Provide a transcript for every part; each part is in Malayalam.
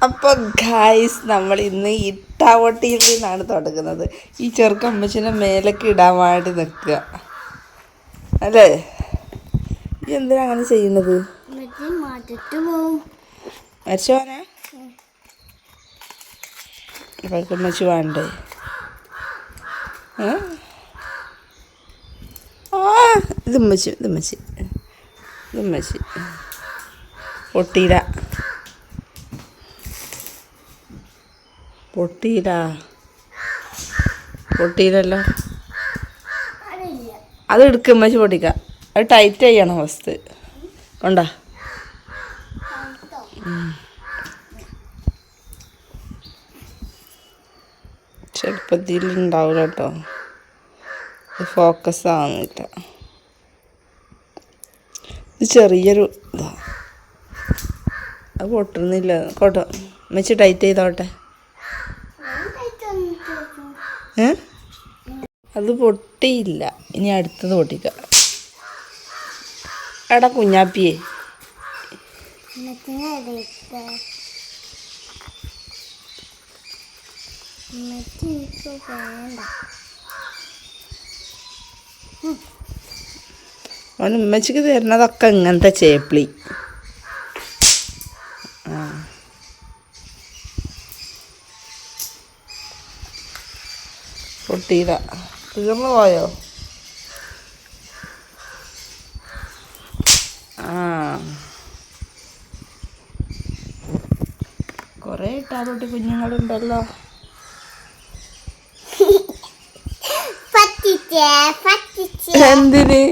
അപ്പോൾ ഗായ്സ് നമ്മൾ ഇന്ന് ഇട്ടാവട്ടിയിൽ നിന്നാണ് തുടങ്ങുന്നത്. ഈ ചെറുക്ക അമ്മച്ചിനെ മേലേക്ക് ഇടാൻ വേണ്ടി നിൽക്കുക അല്ലേ? ഈ എന്തിനാ അങ്ങനെ ചെയ്യുന്നത്? മരിച്ചോനെ ഇവൾക്ക് അമ്മച്ചി വേണ്ടേ? ഇത് ഉമ്മച്ചി പൊട്ടിയില്ലല്ലോ. അത് എടുക്കും ഉമ്മച്ചി പൊട്ടിക്ക. അത് ടൈറ്റ് ചെയ്യണം ഫസ്റ്റ്. കൊണ്ടാ ചെറുപ്പത്തിലുണ്ടാവില്ല കേട്ടോ, ഫോക്കസ് ആവുന്നില്ല. ഇത് ചെറിയൊരു ഇതാ, അത് പൊട്ടുന്നില്ല. കോട്ടോ ഉമ്മച്ചി ടൈറ്റ് ചെയ്തോട്ടെ. അത് പൊട്ടിയില്ല, ഇനി അടുത്തത് പൊട്ടിക്കാം. എടാ കുഞ്ഞാപ്പിയേ, അവൻ ഉമ്മച്ചിക്ക് തരുന്നതൊക്കെ ഇങ്ങനത്തെ ചേപ്പിളി. പൊട്ടിയില്ല, തീർന്നു പോയോ? കുറേ ഇട്ടാതൊട്ടി കുഞ്ഞുങ്ങളുണ്ടല്ലോ. എന്തിന്?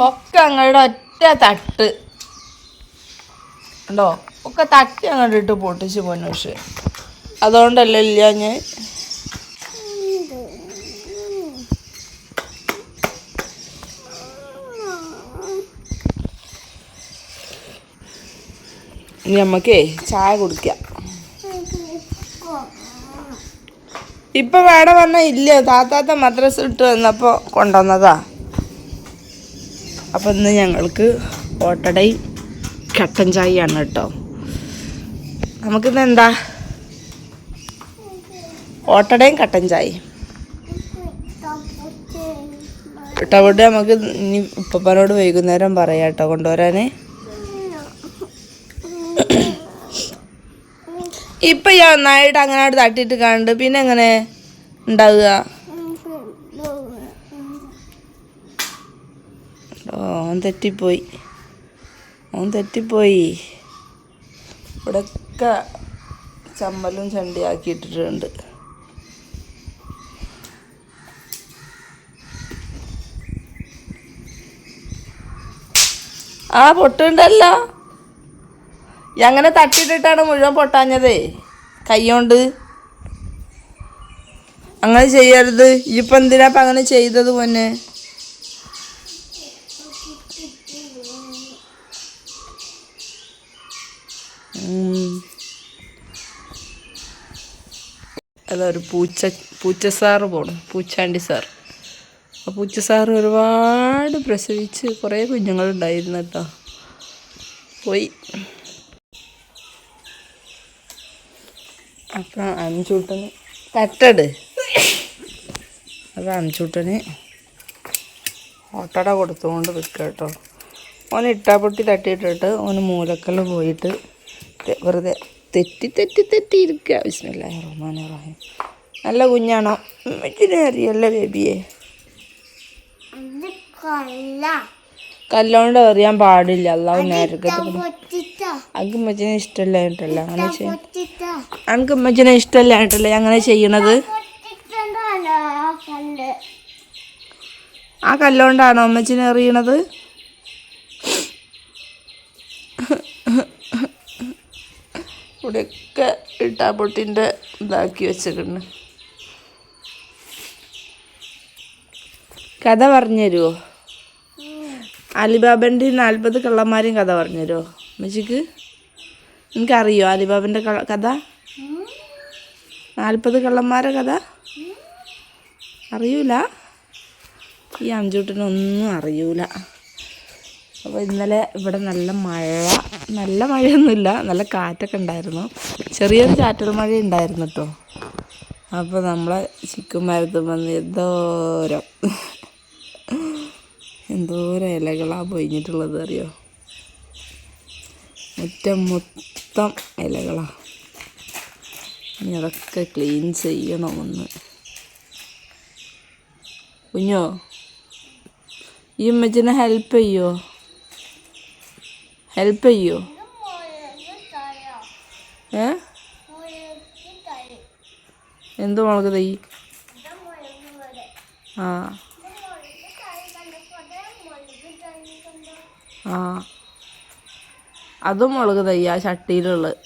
ഒക്കെ അങ്ങോട്ട് ഒറ്റ തട്ട് ഉണ്ടോ? ഒക്കെ തട്ടി അങ്ങോട്ട് ഇട്ട് പൊട്ടിച്ച് പോന്നു. പക്ഷെ അതുകൊണ്ടല്ലേ ഇല്ല ഞാൻ. ഇനി നമുക്കേ ചായ കുടിക്കാം. ഇപ്പം വേണം പറഞ്ഞാൽ ഇല്ല, താത്താത്ത മദ്രസ ഇട്ട് വന്നപ്പോൾ കൊണ്ടുവന്നതാ. അപ്പം ഇന്ന് ഞങ്ങൾക്ക് ഓട്ടടയും കട്ടൻ ചായയാണ് കേട്ടോ. നമുക്കിന്ന് എന്താ? ഓട്ടടയും കട്ടൻ ചായയും ഇട്ടവിടെ നമുക്ക് ഇനി ഉപ്പപ്പനോട് വൈകുന്നേരം പറയാം കേട്ടോ കൊണ്ടുവരാൻ. ഇപ്പം ഈ ഒന്നായിട്ട് അങ്ങനെ തട്ടിയിട്ട് കണ്ട് പിന്നെ എങ്ങനെ ഉണ്ടാവുക? ഓൻ തെറ്റിപ്പോയി. ഇവിടെയൊക്കെ ചമ്മലും ചണ്ടിയാക്കിയിട്ടിട്ടുണ്ട്. പൊട്ടുണ്ടല്ലോ. അങ്ങനെ തട്ടിയിട്ടിട്ടാണ് മുഴുവൻ പൊട്ടാഞ്ഞതേ. കൈകൊണ്ട് അങ്ങനെ ചെയ്യരുത്. ഇപ്പം എന്തിനാ അപ്പം അങ്ങനെ ചെയ്തത്? പൊന്നെ അതൊരു പൂച്ച സാറ് പോണം, പൂച്ചാണ്ടി സാർ. ആ പൂച്ച സാറ് ഒരുപാട് പ്രസവിച്ച് കുറേ കുഞ്ഞുങ്ങളുണ്ടായിരുന്നു കേട്ടോ. പോയി. അപ്പം അഞ്ചൂട്ടന് തട്ടട്. അത് അഞ്ചൂട്ടന് ഓട്ടട കൊടുത്തുകൊണ്ട് നിൽക്കുക കേട്ടോ. ഓന് ഇട്ടാപ്പൊട്ടി തട്ടിയിട്ടിട്ട് ഓന് മൂലക്കൽ പോയിട്ട് വെറുതെ തെറ്റി ഇരിക്കുക. ബിസ്മില്ലാഹിർ റഹ്മാനിർ റഹീം. നല്ല കുഞ്ഞാണോ? ഇതിനെ അറിയല്ലേ ബേബിയെ? കല്ലോണ്ട് എറിയാൻ പാടില്ല. അല്ലാതെ നേരത്തെ അനക്ക് ഉമ്മച്ചിനെ ഇഷ്ടമല്ലായിട്ടല്ല അങ്ങനെ ചെയ്യും. അനക്ക് ഉമ്മച്ചിനെ ഇഷ്ടമല്ലായിട്ടല്ലേ അങ്ങനെ ചെയ്യണത്? ആ കല്ലോണ്ടാണോ ഉമ്മച്ചിനെ എറിയണത്? ഇവിടെയൊക്കെ ഇട്ടാപ്പൊട്ടിൻ്റെ ഇതാക്കി വെച്ചിട്ടുണ്ട്. കഥ പറഞ്ഞു തരുമോ? അലിബാബൻ്റെ 40 കള്ളന്മാരെയും കഥ പറഞ്ഞു തരുമോ ഉമ്മച്ചിക്ക്? എനിക്കറിയോ അലിബാബൻ്റെ കഥ? 40 കള്ളന്മാരെ കഥ അറിയൂല. ഈ അഞ്ചൂട്ടിനൊന്നും അറിയൂല. അപ്പോൾ ഇന്നലെ ഇവിടെ നല്ല മഴയൊന്നുമില്ല, നല്ല കാറ്റൊക്കെ ഉണ്ടായിരുന്നു. ചെറിയൊരു ചാറ്റൽ മഴ ഉണ്ടായിരുന്നു കേട്ടോ. അപ്പോൾ നമ്മളെ ചിക്കൻ മരത്തും വന്ന് എന്തോരം ഇലകളാണ് പൊഴിഞ്ഞിട്ടുള്ളത് അറിയോ. മുറ്റം മൊത്തം ഇലകളാണ്. ഇനി അതൊക്കെ ക്ലീൻ ചെയ്യണമെന്ന്. കുഞ്ഞോ, ഈ ഉമ്മച്ചിനെ ഹെൽപ്പ് ചെയ്യോ? എന്ത് മുളക് തൈ? ആ ആ അതും മുളക് തൈ ആ ചട്ടിയിലുള്ളത്.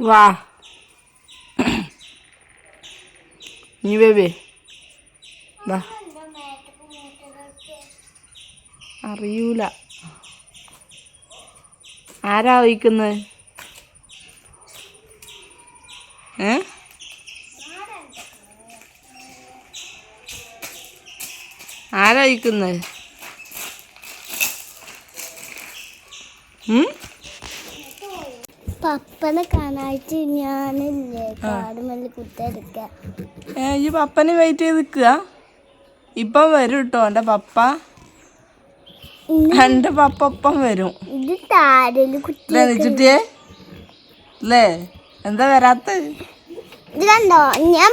വാ നീ ബേബി വാ. അറിയൂല ആരാ ഒഴിക്കുന്നത്? ആരാ ഒഴിക്കുന്നത്? പപ്പനെ കാണായിട്ട് ഞാനില്ലേ കാടുമല്ലി കുത്തെടുക്ക. ഈ പപ്പനെ വെയിറ്റ് ചെയ്ത് നിൽക്കുക. ഇപ്പം വരും കേട്ടോ എൻ്റെ പപ്പ. എൻ്റെ പപ്പ ഒപ്പം വരും. ഇത് താരല് കുത്തിയേ അല്ലേ? എന്താ വരാത്ത? ഇത് കണ്ടോ, ഞാൻ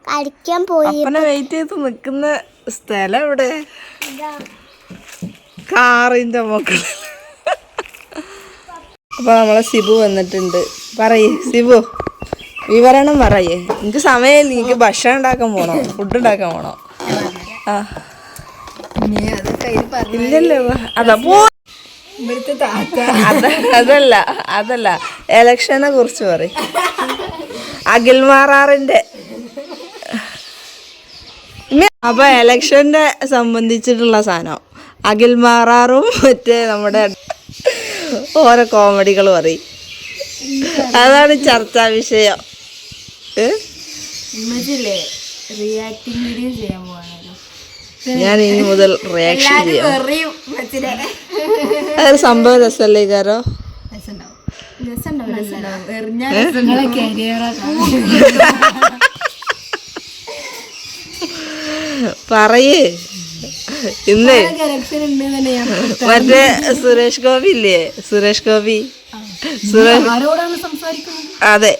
കളിക്കാൻ പോയി. പപ്പനെ വെയിറ്റ് ചെയ്ത് നിൽക്കുന്ന സ്ഥലം എവിടെ? കാറിൻ്റെ മുകളിൽ. അപ്പോൾ നമ്മളെ സിബു വന്നിട്ടുണ്ട്. പറയേ സിബു, വിവരണം പറയേ. എനിക്ക് സമയമില്ല, എനിക്ക് ഭക്ഷണം ഉണ്ടാക്കാൻ പോകണം, ഫുഡ് ഉണ്ടാക്കാൻ പോകണം. ആ ഇല്ലല്ലോ, അതല്ല എലക്ഷനെ കുറിച്ച് പറയും. അഖിൽമാറാറിൻ്റെ. അപ്പോൾ എലക്ഷൻ്റെ സംബന്ധിച്ചിട്ടുള്ള സാധനം അഖിൽമാറാറും മറ്റേ നമ്മുടെ ഓരോ കോമഡികൾ പറയും. അതാണ് ചർച്ചാ വിഷയം. ഞാൻ ഇനി മുതൽ റിയാക്ഷൻ ചെയ്യാം. അതൊരു സംഭവം രസമല്ലേ കാരോ? പറയേ. ഇന്ന് മറ്റേ സുരേഷ് ഗോപി ഇല്ലേ, അതെ,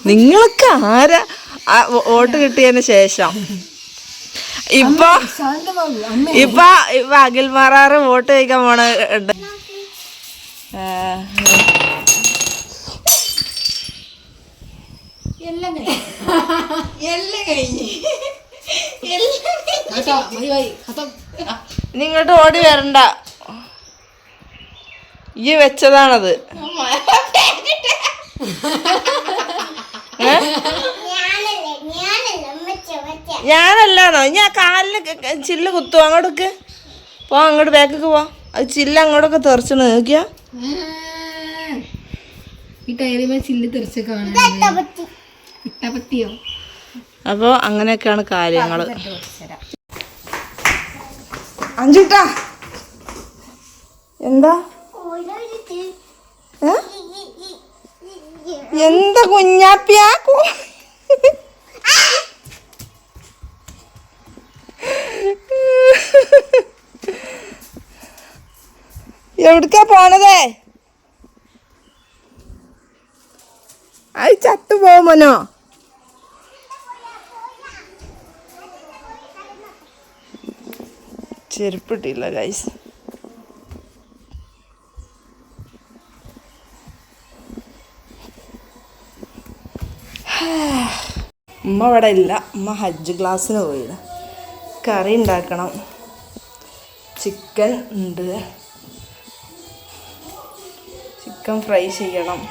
നിങ്ങളൊക്കെ ആരാ വോട്ട് കിട്ടിയതിന് ശേഷം ഇപ്പൊ അഖിൽമാറാറ് വോട്ട് കഴിക്കാൻ പോണ നിങ്ങോട്ട് ഓടി വരണ്ട, ഈ വെച്ചതാണത്. ഞാനല്ലാണോ? ഞാൻ കാലിന് ചില്ല് കുത്തു. അങ്ങോട്ടേക്ക് പോ, അങ്ങോട്ട് ബാക്കിക്ക് പോ. അത് ചില്ല് അങ്ങോട്ടൊക്കെ തെറിച്ചു നോക്കിയാ. അപ്പോൾ അങ്ങനെയൊക്കെയാണ് കാര്യങ്ങൾ. അഞ്ചുട്ടാ എന്താ എന്താ കുഞ്ഞാപ്പിയാ? എവിടക്കാ പോണതേ? അത് ചത്തു പോകുമനോ? ചെരുപ്പിട്ടില്ല ഗൈസ്. ഉമ്മ ഇവിടെ ഇല്ല, ഉമ്മ ഹജ്ജ് ക്ലാസ്സിന് പോയില്ല. കറി ഉണ്ടാക്കണം, ചിക്കൻ ഉണ്ട്, ചിക്കൻ ഫ്രൈ ചെയ്യണം.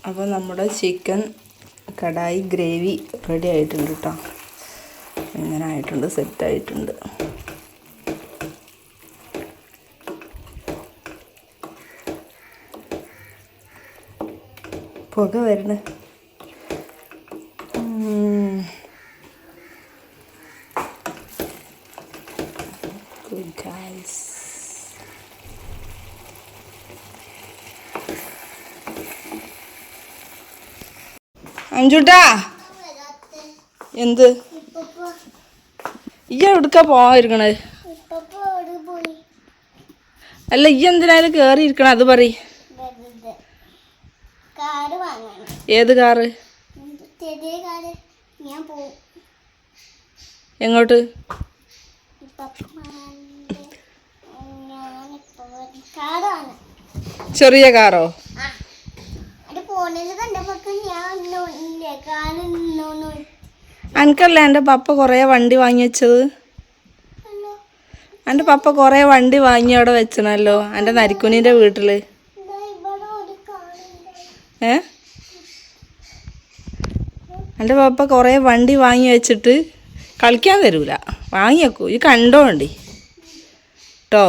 അപ്പോൾ നമ്മുടെ ചിക്കൻ കടായി ഗ്രേവി റെഡി ആയിട്ടുണ്ട് കേട്ടോ. ഇങ്ങനെ ആയിട്ടുണ്ട്, സെറ്റായിട്ടുണ്ട്. പുക വരണ. Good guys. അഞ്ചുട്ടാ, എന്ത് ഈ എവിടുക്കാ പോയിരിക്കണേ? അല്ല ഈ എന്തിനായാലും കേറി ഇരിക്കണ, അത് പറ. ഏത് കാറ്? എങ്ങോട്ട്? ചെറിയ കാറോ? അനക്കല്ല എൻ്റെ പപ്പ കുറേ വണ്ടി വാങ്ങി വെച്ചത്. എൻ്റെ പപ്പ കുറേ വണ്ടി വാങ്ങി അവിടെ വെച്ചണല്ലോ എൻ്റെ നരിക്കുനീൻ്റെ വീട്ടിൽ. എൻ്റെ പപ്പ കുറേ വണ്ടി വാങ്ങി വെച്ചിട്ട് കളിക്കാൻ തരൂല, വാങ്ങി വെക്കൂ. ഈ കണ്ടോണ്ടി കേട്ടോ,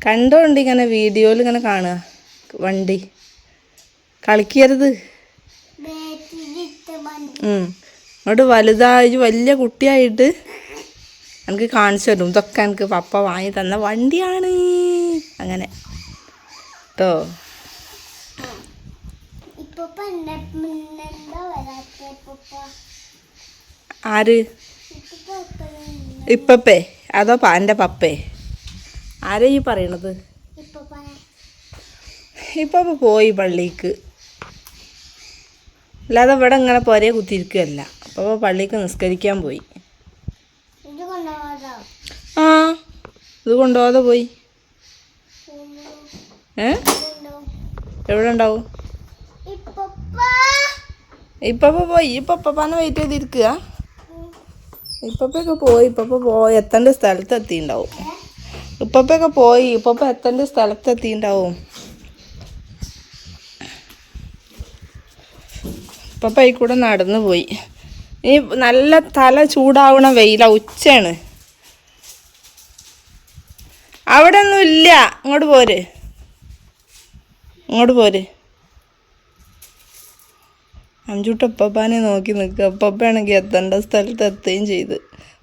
കണ്ടോണ്ട് ഇങ്ങനെ വീഡിയോയിൽ ഇങ്ങനെ കാണുക വണ്ടി. കളിക്കരുത്. അങ്ങോട്ട് വലുതായി വലിയ കുട്ടിയായിട്ട് എനിക്ക് കാണിച്ചു തരും. ഇതൊക്കെ എനിക്ക് പപ്പ വാങ്ങി തന്ന വണ്ടിയാണ് അങ്ങനെ കേട്ടോ. ആര്? ഇപ്പപ്പേ അതോ എൻ്റെ പപ്പേ? ആരാ ഈ പറയണത്? ഇപ്പപ്പ പോയി പള്ളിക്ക്. അല്ലാതെ ഇവിടെ ഇങ്ങനെ പോരേ കുത്തിയിരിക്കുകയല്ല. അപ്പോൾ പള്ളിക്ക് നിസ്കരിക്കാൻ പോയി. ആ, ഇത് കൊണ്ടുപോകാതെ പോയി. എവിടെ ഉണ്ടാവും? ഇപ്പപ്പ പോയി. ഇപ്പപ്പാനെ വെയിറ്റ് ചെയ്തിരിക്കുക. ഇപ്പപ്പൊക്കെ പോയി. ഇപ്പപ്പ എത്തേണ്ട സ്ഥലത്ത് എത്തിയിട്ടുണ്ടാവും. ഇപ്പപ്പൊക്കെ പോയി. ഇപ്പപ്പ എത്തേണ്ട സ്ഥലത്ത് എത്തിയിട്ടുണ്ടാവും. ഇപ്പപ്പ ഈ കൂടെ നടന്നു പോയി. ഇനി നല്ല തല ചൂടാവണ വെയില, ഉച്ചയാണ്. അവിടെ ഒന്നും ഇല്ല. ഇങ്ങോട്ട് പോര്, ഇങ്ങോട്ട് പോര്. അഞ്ചൂട്ട ഉപ്പപ്പാനെ നോക്കി നിൽക്കുക. ഉപ്പപ്പാണെങ്കിൽ എത്തേണ്ട സ്ഥലത്ത് എത്തുകയും ചെയ്ത്.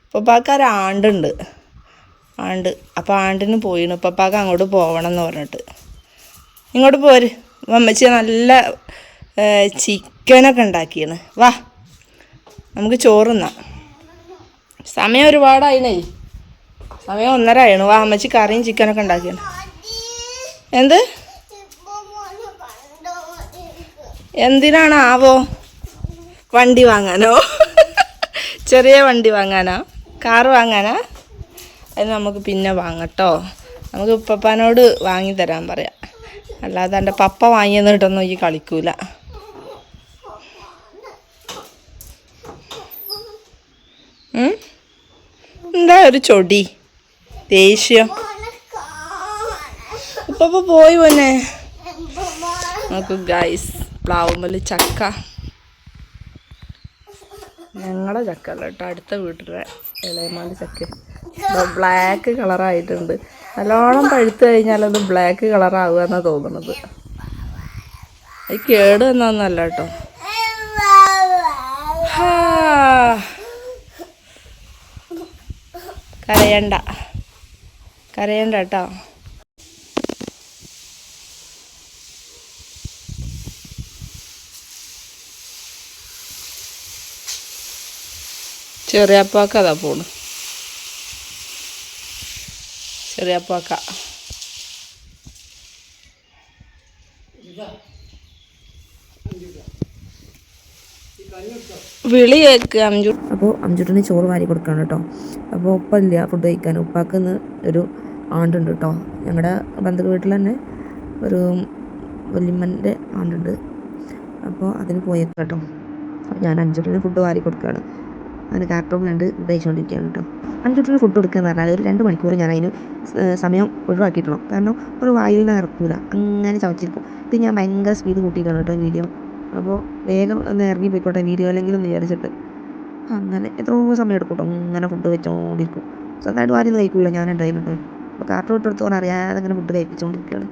ഉപ്പപ്പാക്കൊരു ആണ്ടുണ്ട്, ആണ്ട്. അപ്പോൾ ആണ്ടിന് പോയിന്. ഉപ്പപ്പാക്ക് അങ്ങോട്ട് പോകണം എന്ന് പറഞ്ഞിട്ട്. ഇങ്ങോട്ട് പോര്. അമ്മച്ചി നല്ല ചിക്കനൊക്കെ ഉണ്ടാക്കിയാണ്. വാ നമുക്ക് ചോറുന്നാം. സമയം ഒരുപാടായിണേ, സമയം 1:30 ആയിണു. വാ അമ്മച്ചി കറിയും ചിക്കനൊക്കെ ഉണ്ടാക്കിയാണ്. എന്ത്? എന്തിനാണ് ആവോ? വണ്ടി വാങ്ങാനോ? ചെറിയ വണ്ടി വാങ്ങാനോ? കാറ് വാങ്ങാനാ? അത് നമുക്ക് പിന്നെ വാങ്ങട്ടോ. നമുക്ക് ഉപ്പപ്പാനോട് വാങ്ങി തരാൻ പറയാം. അല്ലാതെ എൻ്റെ പപ്പ വാങ്ങിയെന്നിട്ടൊന്നും ഈ കളിക്കൂല. എന്താ ഒരു ചൊടി, ദേഷ്യം? ഉപ്പപ്പ പോയി പോന്നെ. നമുക്ക് ഗൈസ് പ്ലാവുമ്മൽ ചക്ക. ഞങ്ങളുടെ ചക്ക അല്ല കേട്ടോ, അടുത്ത വീട്ടിലെ ഇളയമാൻ്റെ ചക്ക. ബ്ലാക്ക് കളറായിട്ടുണ്ട്. നല്ലോണം പഴുത്ത് കഴിഞ്ഞാൽ അത് ബ്ലാക്ക് കളറാവുക എന്നാണ് തോന്നുന്നത്. അത് കേട് എന്നൊന്നല്ല കേട്ടോ. കരയണ്ട, കരയണ്ട കേട്ടോ. ചെറിയപ്പാക്ക അതാ പോണ്. ചെറിയപ്പാക്ക വിളി കേൾക്ക് അഞ്ചു. അപ്പോൾ അഞ്ചുട്ടിന് ചോറ് വാരി കൊടുക്കണം കേട്ടോ. അപ്പോൾ ഉപ്പല്ല ഫുഡ് കഴിക്കാൻ. ഉപ്പാക്ക് ഇന്ന് ഒരു ആണ്ടുണ്ട് കേട്ടോ. ഞങ്ങളുടെ ബന്ധു വീട്ടിൽ തന്നെ ഒരു വല്യമ്മൻ്റെ ആണ്ടുണ്ട്. അപ്പോൾ അതിന് പോയേക്കാം കേട്ടോ. ഞാൻ അഞ്ചുട്ടിന് ഫുഡ് വാരി കൊടുക്കുകയാണ്. അതിന് കാർട്ടൂൺ കണ്ട് കഴിച്ചുകൊണ്ടിരിക്കുകയാണ് കേട്ടോ. അഞ്ചുട്ടിന് ഫുഡ് കൊടുക്കുക എന്ന് പറഞ്ഞാൽ ഒരു 2 മണിക്കൂർ ഞാൻ അതിന് സമയം ഒഴിവാക്കിയിട്ടണം. കാരണം ഒരു വായിൽ നിന്ന് ഇറക്കില്ല, അങ്ങനെ ചവച്ചിരിക്കും. ഇത് ഞാൻ ഭയങ്കര സ്പീഡ് കൂട്ടിയിട്ടാണ് കേട്ടോ വീഡിയോ. അപ്പോൾ വേഗം ഒന്ന് ഇറങ്ങി പോയിക്കോട്ടെ വീഡിയോയിലെങ്കിലും എന്ന് വിചാരിച്ചിട്ട് അങ്ങനെ എത്രയോ സമയം എടുക്കും കേട്ടോ ഇങ്ങനെ ഫുഡ് വെച്ചോണ്ടിരിക്കും. സ്വന്തമായിട്ട് ആരും കഴിക്കില്ല, ഞാൻ ഉണ്ടായിരുന്നു. അപ്പോൾ കാർട്ടൂൺ ഇട്ടെടുത്തോണ്ട് അറിയാതെ അങ്ങനെ ഫുഡ് കഴിപ്പിച്ചുകൊണ്ടിരിക്കുകയാണ്.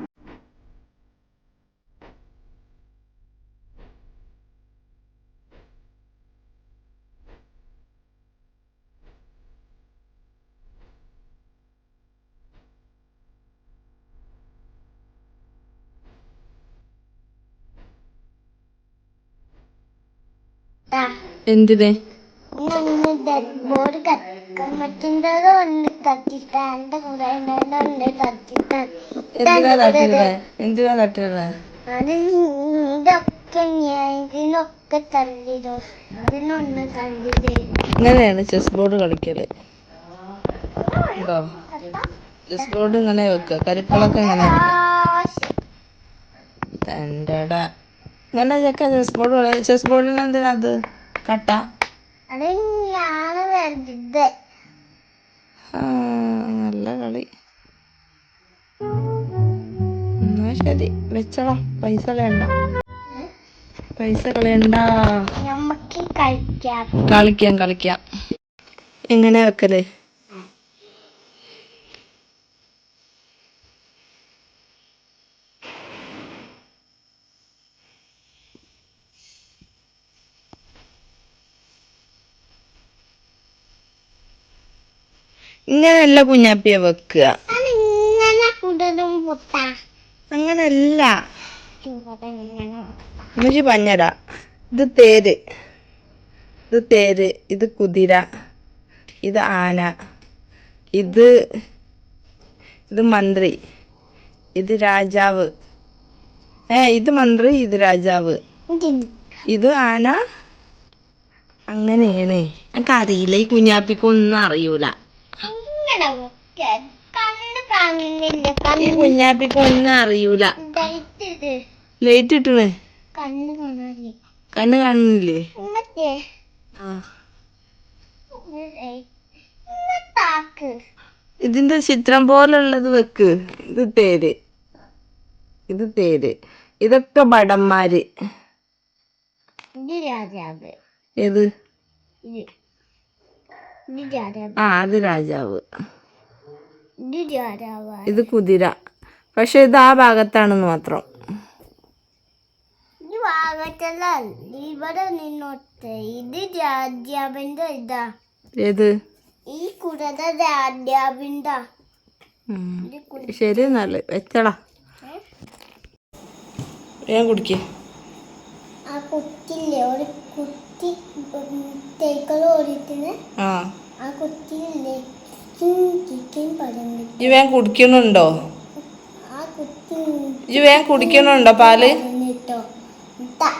എന്തിനെ ബോർഡ് കമ്മറ്റിൻ്റെത് ഒന്ന് തട്ടിട്ടാ എൻ്റെ കൂടെ ഒന്ന് തട്ടിട്ടാ എന്തിനാ തട്ടുക? അത് ഇതൊക്കെ ഞാൻ ഇതിനൊക്കെ തള്ളിടോ ഇതിനൊന്ന് തള്ളിടേ. ഇങ്ങനെയാണ് ചെസ് ബോർഡ് കളിക്കല് കേട്ടോ. ചെസ് ബോർഡ് ഇങ്ങനെ വെക്കുക, കരുക്കളൊക്കെ ഇങ്ങനെ തൻ്റെടാ ഇങ്ങനെ ചെക്ക ചെസ് ബോർഡ് കളി. ചെസ് ബോർഡിന് എന്തിനാ അത് കട്ട? അത് ഞാൻ വെറുതെ ആ നല്ല കളി. എന്നാ ശരി വെച്ചോളാം, പൈസ കളയണ്ട, പൈസ കളയണ്ട. നമുക്ക് കളിക്കാം. കളിക്കാം കളിക്കാം. എങ്ങനെ വെക്കല്? ഇങ്ങനെയല്ല കുഞ്ഞാപ്പിയെ വെക്കുക, അതിങ്ങനെ കുടലും പൊട്ടാ അങ്ങനല്ല. ഇങ്ങനെ ഉമ്മച്ചി പറഞ്ഞരാ. ഇത് തേര്, ഇത് തേര്, ഇത് കുതിര, ഇത് ആന, ഇത് ഇത് മന്ത്രി, ഇത് രാജാവ്. ഇത് മന്ത്രി, ഇത് രാജാവ്, ഇത് ആന. അങ്ങനെയാണ്. എനിക്ക് അറിയില്ല, ഈ കുഞ്ഞാപ്പിക്കൊന്നും അറിയൂല. ഇങ്ങനെ വെക്കാൻ. കണ്ണ് കാണുന്നില്ല, ഈ കണ്ണ് കുഞ്ഞാപ്പിക്കൊന്നും അറിയൂല. ഇതായിട്ട് ലൈറ്റ് ഇട്ടണ്, കണ്ണ് കാണാനില്ല. കണ്ണ് കാണുന്നില്ലേ? മറ്റേ ആ താക്ക് ഇതിന്റെ ചിത്രം പോലുള്ളത് വെക്ക്. ഇത് തേര്, ഇത് തേര്, ഇതൊക്കെ ഭടന്മാര്. ഇത് രാജാവ്. ഏത്? ഇത് ഇത് രാജാവ്. ആ അത് രാജാവ്. ഇത് രാജാവ്. ഇത് കുതിര. പക്ഷെ ഇത് ആ ഭാഗത്താണെന്ന് മാത്രം. ഈ ഭാഗത്തല്ല, ഇവിടെ നിന്നോട്ട്. ഇത് രാജാവിന്റെ ഇതാ. ഏത്? ഈ കുടത രാജാവിന്റെ. ശരി എന്നാല് വെച്ചടാ. ഞാൻ കുടിക്കേ. ആ കുത്തില്ലേ, ഒരു കുത്തി തേക്കള് ഓടിത്തിന്. ആ കുത്തിയില്ലേ ചിക്കൻ പറഞ്ഞു. ഈ വേഗം കുടിക്കണുണ്ടോ? ആ കുത്തി ഈ വേഗം കുടിക്കണുണ്ടോ പാല്? പറഞ്ഞിട്ടോ.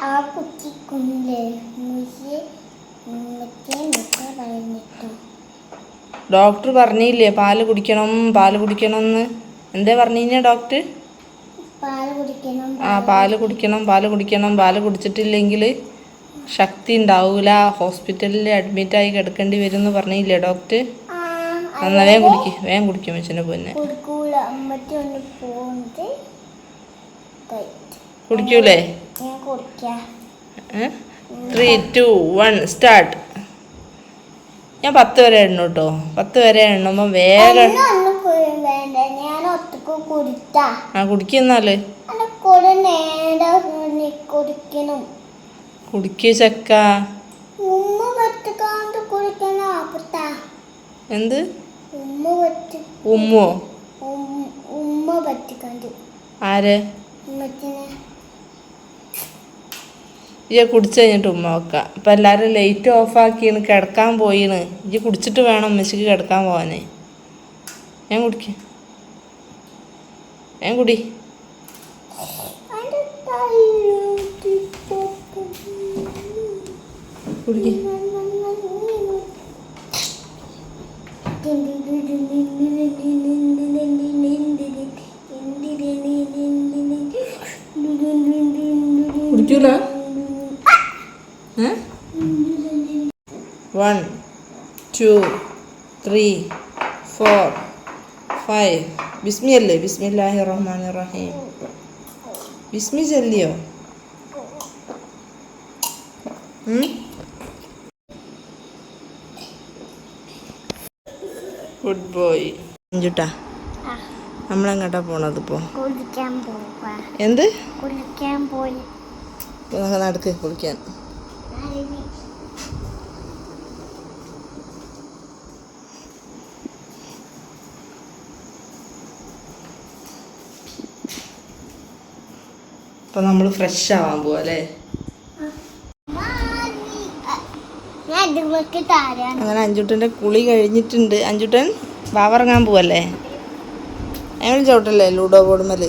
ആ കുത്തിക്കുന്നില്ലേ പറഞ്ഞിട്ടോ. ഡോക്ടർ പറഞ്ഞില്ലേ പാല് കുടിക്കണം, പാല് കുടിക്കണം എന്ന്? എന്തേ പറഞ്ഞ ഡോക്ടർ? പാല് കുടിക്കണം. ആ പാല് കുടിക്കണം, പാല് കുടിക്കണം. പാല് കുടിച്ചിട്ടില്ലെങ്കിൽ ശക്തി ഉണ്ടാവൂല, ഹോസ്പിറ്റലിൽ അഡ്മിറ്റായി കിടക്കേണ്ടി വരും എന്ന് പറഞ്ഞില്ലേ ഡോക്ടർ? എന്നാ വേഗം കുടിക്കും, വേഗം കുടിക്കും വെച്ചിനെ പൊന്നെ. കൊടുക്കൂല, അമ്മത്തി ഒന്ന് പോന്നിട്ട് കുടിക്കൂലേ? ഞാൻ കുടിക്കാം. 3, 2, 1 സ്റ്റാർട്ട്. ഞാൻ 10 വരെ എണ്ണു കേട്ടോ. 10 വരെ എണ്ണുമ്പോൾ വേഗം വേണ്ട, ഞാൻ ഒറ്റക്ക് കുടിത്താ. ആ കുടിക്കുന്നാല് കുറെ നേരം കുടിക്കണം. കുടിക്കൂ ചക്ക. ഉമ്മ പറ്റുകാണ്ട് കുടിക്കണം. ആപ്പത്താ എന്ത് ഉമ്മ പറ്റു. ഉമ്മോ? ഉമ്മ പറ്റിക്കാണ്ട്. ആര്? ഉമ്മത്തിനെ. ഇജ്ജ് കുടിച്ചു കഴിഞ്ഞിട്ട് ഉമ്മ വെക്കാം. അപ്പം എല്ലാവരും ലൈറ്റ് ഓഫാക്കിയാണ് കിടക്കാൻ പോയിന്ന്. ഇജ്ജ് കുടിച്ചിട്ട് വേണം ഉമ്മച്ചിക്ക് കിടക്കാൻ പോകാനേ. ഞാൻ കുടിക്ക, ഞാൻ കുടി. കുടിക്ക. കുടിക്കൂല? 1, 2, 3, 4, 5. ബിസ്മി അല്ലേ? ബിസ്മില്ലാഹിർ റഹ്മാനിർ റഹീം. ബിസ്മി ചൊല്ലിയോ? Good boy. അഞ്ചുട്ടാ ആ, നമ്മളെങ്ങോട്ടാ പോണത് ഇപ്പോൾ? കുളിക്കാൻ പോവാ. എന്ത് കുളിക്കാൻ പോയി. നടക്ക് കുളിക്കാൻ. അപ്പം നമ്മൾ ഫ്രഷ് ആവാൻ പോവാ അല്ലേ? ഞാൻ ഇതുമൊക്കെ താരാണ്. അങ്ങനെ അഞ്ചുട്ടൻ്റെ കുളി കഴിഞ്ഞിട്ടുണ്ട്. അഞ്ചുട്ടൻ വാവറങ്ങാൻ പോവല്ലേ? അയാൾ ചോട്ടല്ലേ ലൂഡോ ബോർഡുമേൽ.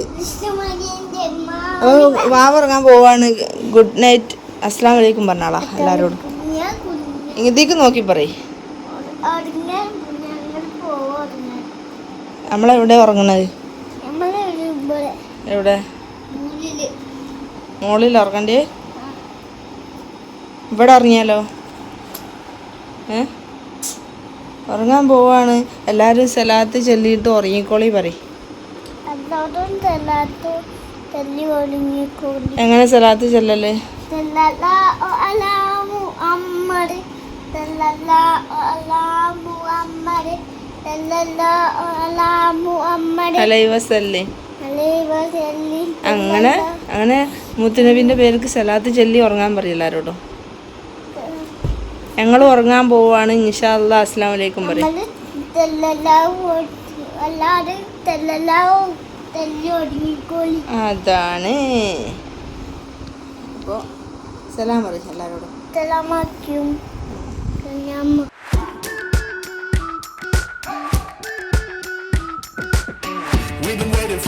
അപ്പോൾ വാവറങ്ങാൻ പോവാണ്. ഗുഡ് നൈറ്റ്, അസ്സലാമു അലൈക്കും പറഞ്ഞാളാ എല്ലാവരോടും. ഇങ്ങത്തേക്ക് നോക്കി പറയ്. നമ്മളെവിടെ ഉറങ്ങണത്? എവിടെ? മോളിൽ ഉറങ്ങണ്ടേ? ഇവിടെ ഉറങ്ങിയാലോ? ഉറങ്ങാൻ പോവാണ്. എല്ലാവരും സലാത്ത് ചൊല്ലിയിട്ട് ഉറങ്ങിക്കോളി പറയും. എങ്ങനെ സലാത്ത് ചെല്ലല്ലേ? അലൈവസല്ലേ. അങ്ങനെ അങ്ങനെ മുത്തുനബിൻ്റെ പേർക്ക് സലാത്ത് ചൊല്ലി ഉറങ്ങാൻ പറയും എല്ലാവരോടും. ഞങ്ങൾ ഉറങ്ങാൻ പോവാണ്. ഇൻഷാ അല്ലാഹ് അസ്സലാമു അലൈക്കും പറയും. അതാണ്. അപ്പോൾ സലാം പറയും എല്ലാവരോടും.